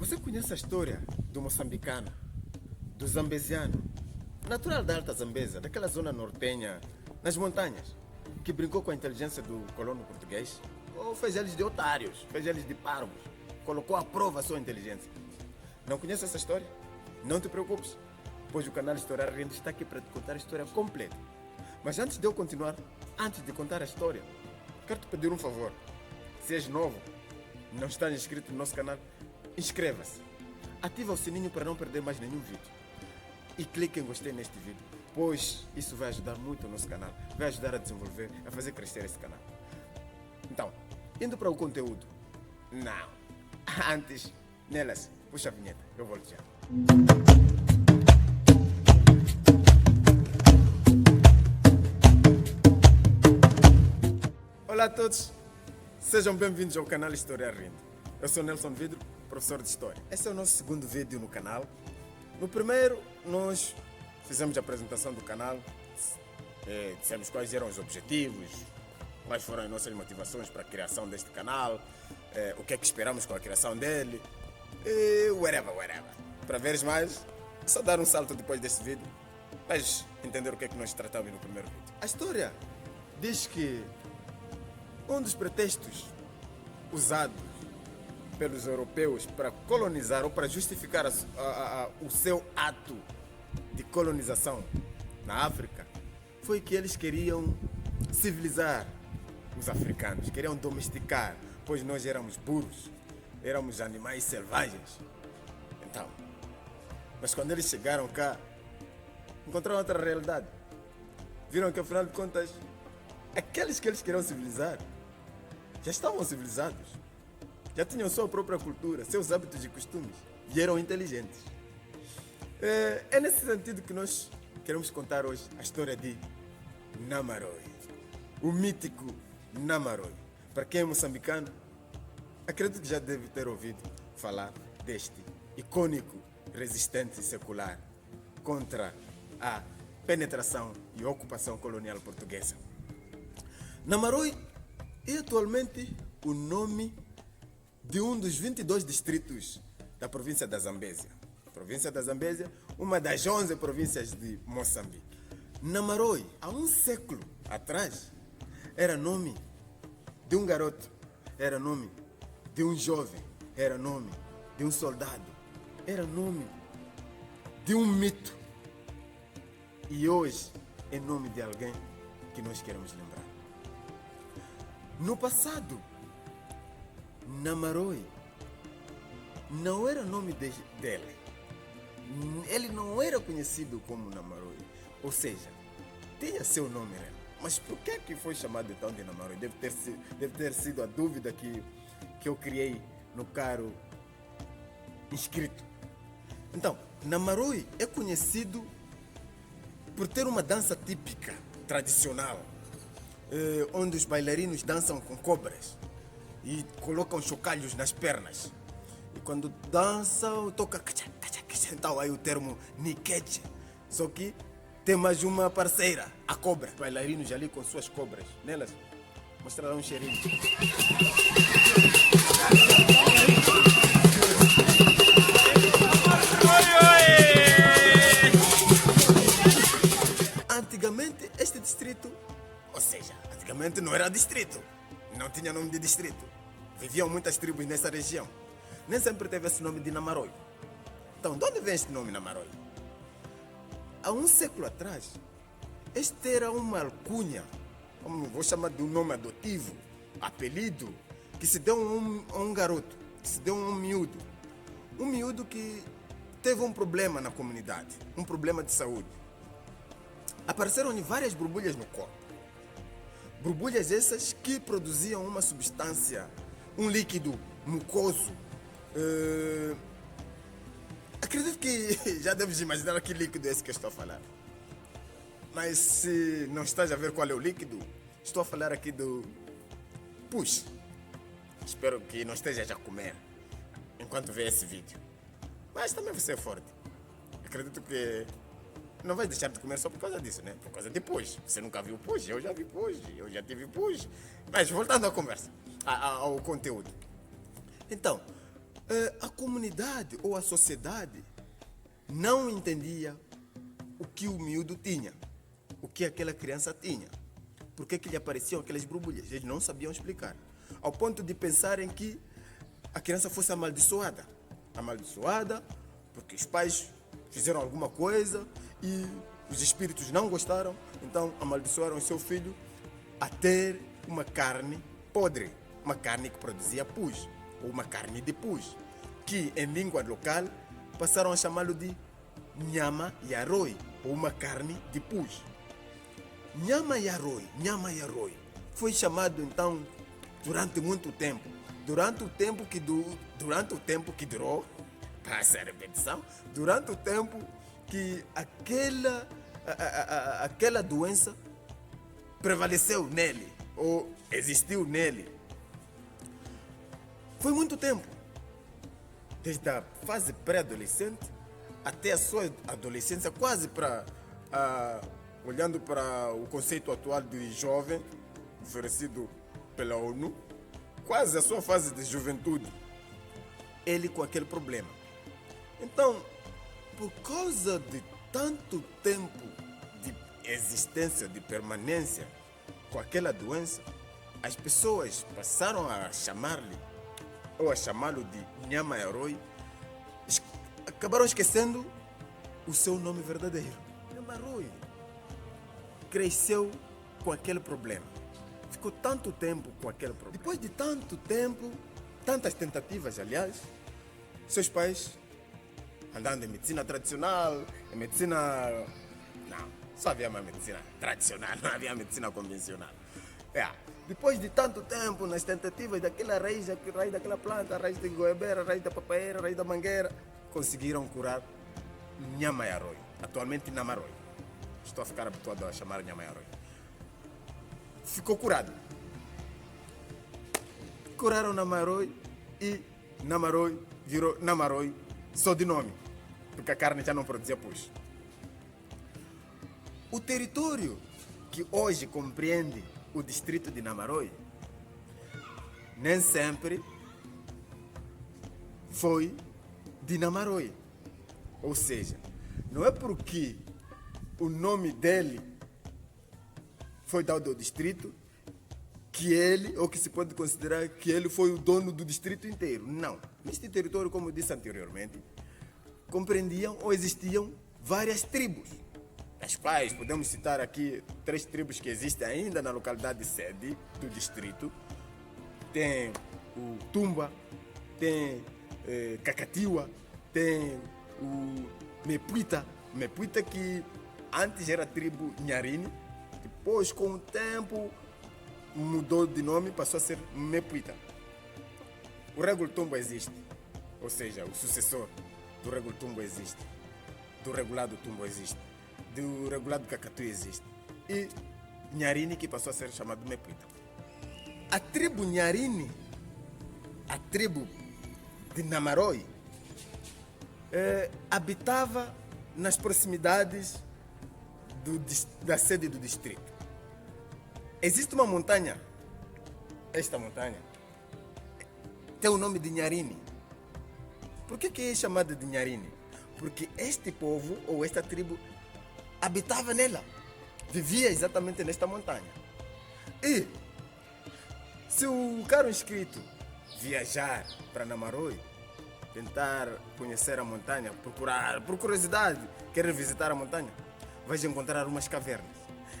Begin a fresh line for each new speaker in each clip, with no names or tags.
Você conhece a história do moçambicano, do zambesiano, natural da Alta Zambesa, daquela zona nortenha, nas montanhas, que brincou com a inteligência do colono português? Ou fez eles de otários, fez eles de parvos, colocou à prova a sua inteligência? Não conhece essa história? Não te preocupes, pois o canal História Rindo está aqui para te contar a história completa. Mas antes de eu continuar, antes de contar a história, quero te pedir um favor. Se és novo, não estás inscrito no nosso canal, inscreva-se. Ativa o sininho para não perder mais nenhum vídeo. E clique em gostei neste vídeo, pois isso vai ajudar muito o nosso canal. Vai ajudar a desenvolver, a fazer crescer esse canal. Então, indo para o conteúdo. Não. Antes, Nelas, puxa a vinheta. Eu volto já. Olá a todos. Sejam bem-vindos ao canal História Rindo. Eu sou Nelson Vidro, professor de História. Esse é o nosso segundo vídeo no canal. No primeiro, nós fizemos a apresentação do canal, dissemos quais eram os objetivos, quais foram as nossas motivações para a criação deste canal, o que é que esperamos com a criação dele, e whatever. Para veres mais, é só dar um salto depois desse vídeo, vais entender o que é que nós tratamos no primeiro vídeo. A história diz que um dos pretextos usados pelos europeus para colonizar ou para justificar o seu ato de colonização na África foi que eles queriam civilizar os africanos, queriam domesticar, pois nós éramos burros, éramos animais selvagens. Então, mas quando eles chegaram cá, encontraram outra realidade. Viram que, afinal de contas, aqueles que eles queriam civilizar já estavam civilizados, já tinham sua própria cultura, seus hábitos e costumes, e eram inteligentes. É nesse sentido que nós queremos contar hoje a história de Namaroi, o mítico Namaroi. Para quem é moçambicano, acredito que já deve ter ouvido falar deste icônico resistente secular contra a penetração e ocupação colonial portuguesa. Namaroi é atualmente o nome de um dos 22 distritos da província da Zambésia. A província da Zambésia, uma das 11 províncias de Moçambique. Namaroi, há um século atrás, era nome de um garoto, era nome de um jovem, era nome de um soldado, era nome de um mito. E hoje é nome de alguém que nós queremos lembrar. No passado, Namaroi não era nome dele. Ele não era conhecido como Namaroi. Ou seja, tinha seu nome real. Mas por que foi chamado então de Namaroi? Deve ter sido a dúvida que eu criei no caro inscrito. Então, Namaroi é conhecido por ter uma dança típica, tradicional, onde os bailarinos dançam com cobras e colocam chocalhos nas pernas. E quando dançam, toca então aí o termo niquete. Só que tem mais uma parceira, a cobra. Os bailarinos ali com suas cobras. Nelas, mostrarão um cheirinho. Antigamente, este distrito, ou seja, antigamente não era distrito, não tinha nome de distrito. Viviam muitas tribos nessa região. Nem sempre teve esse nome de Namaroi. Então, de onde vem este nome Namaroi? Há um século atrás, este era uma alcunha, vou chamar de um nome adotivo, apelido, que se deu a um garoto, que se deu a um miúdo. Um miúdo que teve um problema na comunidade, um problema de saúde. Apareceram-lhe várias borbulhas no corpo. Borbulhas essas que produziam uma substância, um líquido mucoso. Acredito que já deves imaginar que líquido é esse que eu estou a falar. Mas se não estás a ver qual é o líquido, estou a falar aqui do pus. Espero que não estejas a comer enquanto vê esse vídeo. Mas também você é forte. Acredito que não vai deixar de comer só por causa disso, né? Por causa de pus. Você nunca viu pus? Eu já vi pus, eu já tive pus. Mas voltando à conversa, ao conteúdo. Então, A comunidade ou a sociedade não entendia o que o miúdo tinha, o que aquela criança tinha, por que lhe apareciam aquelas borbulhas. Eles não sabiam explicar, ao ponto de pensarem que a criança fosse amaldiçoada porque os pais fizeram alguma coisa e os espíritos não gostaram, então amaldiçoaram o seu filho a ter uma carne podre, uma carne que produzia pus, ou uma carne de pus, que em língua local passaram a chamá-lo de nyama yaroi, ou uma carne de pus. Nyama yaroi foi chamado então durante muito tempo, durante o tempo que durou, passa a repetição, durante o tempo que aquela doença prevaleceu nele, ou existiu nele. Foi muito tempo, desde a fase pré-adolescente até a sua adolescência, quase olhando para o conceito atual de jovem, oferecido pela ONU, quase a sua fase de juventude, ele com aquele problema. Então, por causa de tanto tempo de existência, de permanência com aquela doença, as pessoas passaram a chamar-lhe, ou a chamá-lo de Nyama Yaroi, acabaram esquecendo o seu nome verdadeiro. Nyama Yaroi cresceu com aquele problema. Ficou tanto tempo com aquele problema. Depois de tanto tempo, tantas tentativas, aliás, seus pais, andando em medicina tradicional, em medicina... Não, só havia uma medicina tradicional, não havia medicina convencional. Depois de tanto tempo nas tentativas daquela raiz daquela planta, raiz de goiabeira, raiz da papaieira, raiz da mangueira, conseguiram curar Nyama Yaroi, atualmente Namaroi. Estou a ficar habituado a chamar Nyama Yaroi. Ficou curado. Curaram Namaroi e Namaroi virou Namaroi só de nome, porque a carne já não produzia pus. O território que hoje compreende o distrito de Namaroi nem sempre foi de Namaroi. Ou seja, não é porque o nome dele foi dado ao distrito que ele, ou que se pode considerar que ele foi o dono do distrito inteiro. Não. Neste território, como eu disse anteriormente, compreendiam ou existiam várias tribos, das quais podemos citar aqui 3 tribos que existem ainda na localidade sede do distrito. Tem o Tumba, tem Cacatiua, tem o Mepuita, que antes era a tribo Nharini, depois com o tempo mudou de nome, passou a ser Mepuita. O Regulo Tumba existe, ou seja, o sucessor do Regulo Tumba existe, do Regulado Tumba existe, do Regulado Cacatu existe, e Nharini, que passou a ser chamado Mepuita. A tribo Nharini, a tribo de Namaroi, habitava nas proximidades da sede do distrito. Existe uma montanha, esta montanha tem o nome de Nharini. Por que é chamada de Nharini? Porque este povo, ou esta tribo, habitava nela, vivia exatamente nesta montanha. E se o caro inscrito viajar para Namaroi, tentar conhecer a montanha, por curiosidade, querer visitar a montanha, vais encontrar umas cavernas.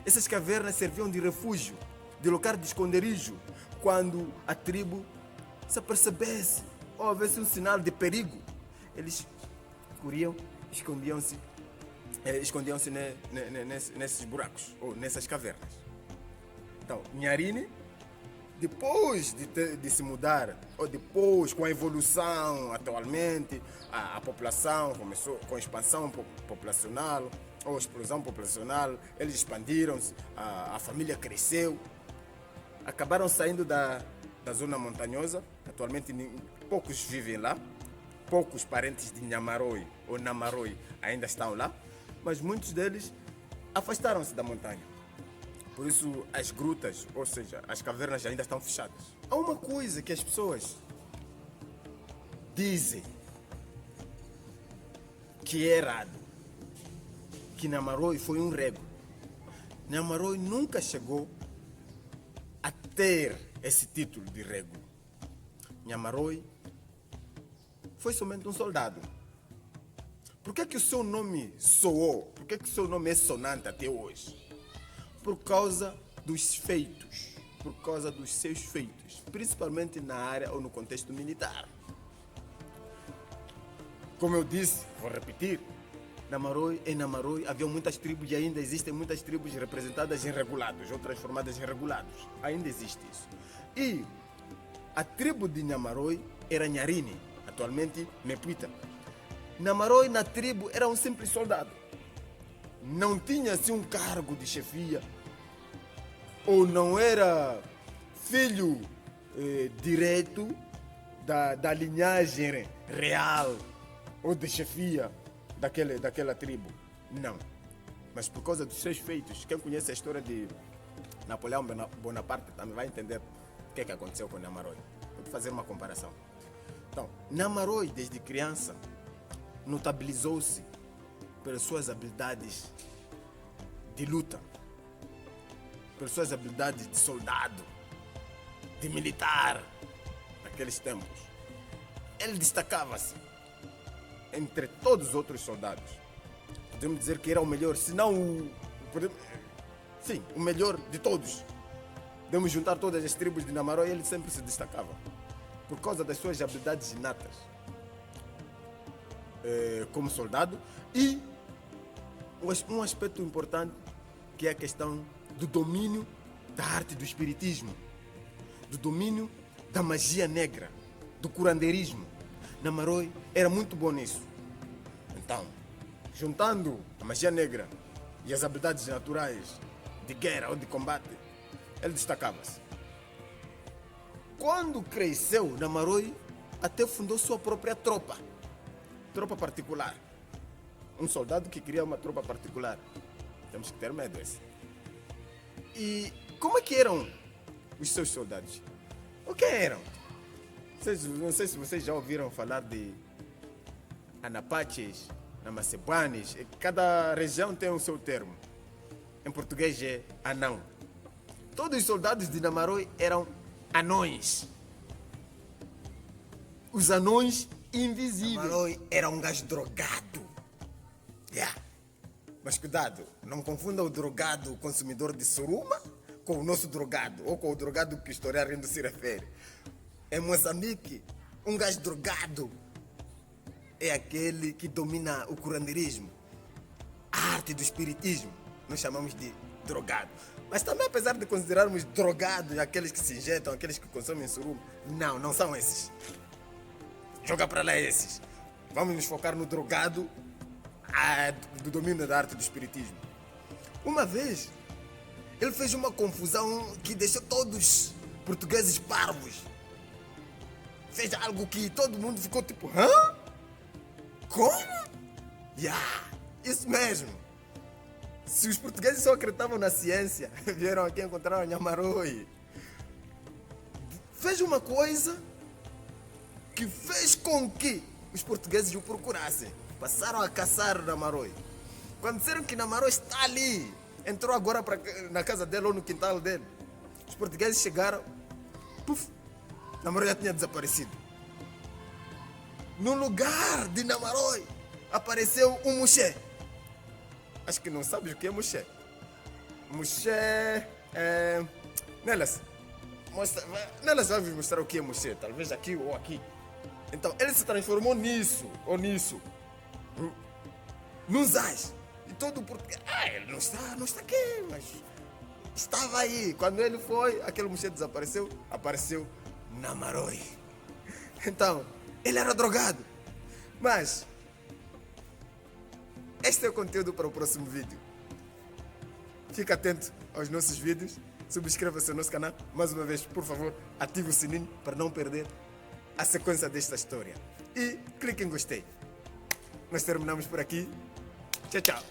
Essas cavernas serviam de refúgio, de local de esconderijo, quando a tribo se apercebesse ou houvesse um sinal de perigo. Eles corriam, escondiam-se nesses buracos, ou nessas cavernas. Então, Nharini, depois de se mudar, ou depois com a evolução atualmente, a população começou com a expansão populacional, ou explosão populacional, eles expandiram-se, a família cresceu, acabaram saindo da zona montanhosa. Atualmente poucos vivem lá, poucos parentes de Nhamaroi ou Namaroi ainda estão lá, mas muitos deles afastaram-se da montanha. Por isso as grutas, ou seja, as cavernas ainda estão fechadas. Há uma coisa que as pessoas dizem que é errado, que Nhamaroi foi um rego. Nhamaroi nunca chegou a ter esse título de rego. Nhamaroi foi somente um soldado. Por que o seu nome soou? Por que o seu nome é sonante até hoje? Por causa dos feitos, por causa dos seus feitos, principalmente na área ou no contexto militar. Como eu disse, vou repetir, em Nhamaroi havia muitas tribos e ainda existem muitas tribos representadas em regulados ou transformadas em regulados. Ainda existe isso. E a tribo de Nhamaroi era Nharine, atualmente Mepuita. Nhamaroi na tribo era um simples soldado. Não tinha assim um cargo de chefia, ou não era filho direto da linhagem real ou de chefia daquela tribo. Não. Mas por causa dos seus feitos, quem conhece a história de Napoleão Bonaparte também vai entender o que aconteceu com Nhamaroi. Vou fazer uma comparação. Então, Nhamaroi, desde criança, notabilizou-se pelas suas habilidades de luta, pelas suas habilidades de soldado, de militar, naqueles tempos. Ele destacava-se entre todos os outros soldados. Podemos dizer que era o melhor, se não o melhor de todos. Podemos juntar todas as tribos de Nhamaroi e ele sempre se destacava por causa das suas habilidades inatas como soldado. E um aspecto importante, que é a questão do domínio da arte do espiritismo, do domínio da magia negra, do curandeirismo. Nhamaroi era muito bom nisso. Então, juntando a magia negra e as habilidades naturais de guerra ou de combate, ele destacava-se. Quando cresceu, Nhamaroi até fundou sua própria tropa particular. Um soldado que cria uma tropa particular. Temos que ter medo desse. E como é que eram os seus soldados? O que eram? Não sei se vocês já ouviram falar de Anapaches, Namacebuanes. Cada região tem o seu termo. Em português é anão. Todos os soldados de Nhamaroi eram anões. Os anões invisíveis. Nhamaroi era um gajo drogado. Mas cuidado, não confunda o drogado consumidor de suruma com o nosso drogado, ou com o drogado que o historiador se refere. Em Moçambique, um gajo drogado é aquele que domina o curandeirismo, a arte do espiritismo. Nós chamamos de drogado. Mas também, apesar de considerarmos drogados aqueles que se injetam, aqueles que consomem suruma, não são esses. Joga para lá esses. Vamos nos focar no drogado do domínio da arte do espiritismo. Uma vez, ele fez uma confusão que deixou todos portugueses parvos. Fez algo que todo mundo ficou tipo, hã? Como? Isso mesmo. Se os portugueses só acreditavam na ciência, vieram aqui encontrar o Nhamaroi. Fez uma coisa que fez com que os portugueses o procurassem. Passaram a caçar o Nhamaroi. Quando disseram que Nhamaroi está ali, entrou agora na casa dele ou no quintal dele, os portugueses chegaram, Nhamaroi já tinha desaparecido. No lugar de Nhamaroi apareceu um Muxé. Acho que não sabes o que é Muxé. Muxé é... Nelas vai vos mostrar o que é Muxé, talvez aqui ou aqui. Então ele se transformou nisso ou nisso. Num Zaz. E todo português, ele não está aqui, mas estava aí. Quando ele foi, aquele Muxé desapareceu, apareceu Nhamaroi. Então, ele era drogado. Mas este é o conteúdo para o próximo vídeo. Fica atento aos nossos vídeos. Subscreva-se ao nosso canal. Mais uma vez, por favor, ative o sininho para não perder a sequência desta história. E clique em gostei. Nós terminamos por aqui. Tchau, tchau.